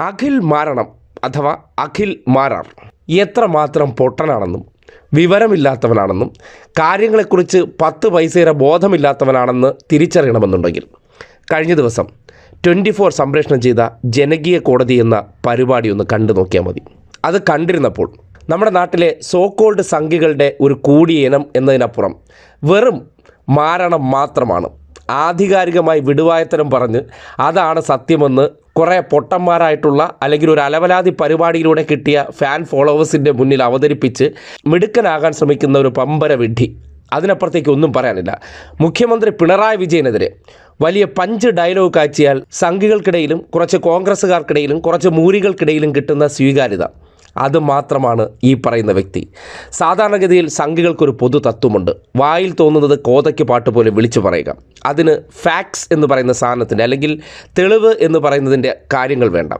അഖിൽ മാരണം അഥവാ അഖിൽ മാരാർ എത്രമാത്രം പൊട്ടനാണെന്നും വിവരമില്ലാത്തവനാണെന്നും കാര്യങ്ങളെക്കുറിച്ച് 10 പൈസയുടെ ബോധമില്ലാത്തവനാണെന്ന് തിരിച്ചറിയണമെന്നുണ്ടെങ്കിൽ കഴിഞ്ഞ ദിവസം 24 സംപ്രേഷണം ചെയ്ത ജനകീയ കോടതി എന്ന പരിപാടി ഒന്ന് കണ്ടു നോക്കിയാൽ മതി. അത് കണ്ടിരുന്നപ്പോൾ നമ്മുടെ നാട്ടിലെ സോക്കോൾഡ് സംഘികളുടെ ഒരു കൂടിയ ഇനം എന്നതിനപ്പുറം വെറും മാരണം മാത്രമാണ്. ആധികാരികമായി വിടുവായത്തരം പറഞ്ഞ് അതാണ് സത്യമെന്ന് കുറേ പൊട്ടന്മാരായിട്ടുള്ള അല്ലെങ്കിൽ ഒരു അലവലാതി പരിപാടിയിലൂടെ കിട്ടിയ ഫാൻ ഫോളോവേഴ്സിൻ്റെ മുന്നിൽ അവതരിപ്പിച്ച് മിടുക്കനാകാൻ ശ്രമിക്കുന്ന ഒരു പമ്പര വിഡ്ഢി. അതിനപ്പുറത്തേക്ക് ഒന്നും പറയാനില്ല. മുഖ്യമന്ത്രി പിണറായി വിജയനെതിരെ വലിയ പഞ്ച് ഡയലോഗ് കാച്ചിയാൽ സംഘികൾക്കിടയിലും കുറച്ച് കോൺഗ്രസ്സുകാർക്കിടയിലും കുറച്ച് മൂരികൾക്കിടയിലും കിട്ടുന്ന സ്വീകാര്യത അത് മാത്രമാണ് ഈ പറയുന്ന വ്യക്തി. സാധാരണഗതിയിൽ സംഘികൾക്കൊരു പൊതു തത്വമുണ്ട്. വായിൽ തോന്നുന്നത് കോതയ്ക്ക് പാട്ട് പോലെ വിളിച്ചു പറയുക. അതിന് ഫാക്ട്സ് എന്ന് പറയുന്ന സാധനത്തിൻ്റെ അല്ലെങ്കിൽ തെളിവ് എന്ന് പറയുന്നതിൻ്റെ കാര്യങ്ങൾ വേണ്ട.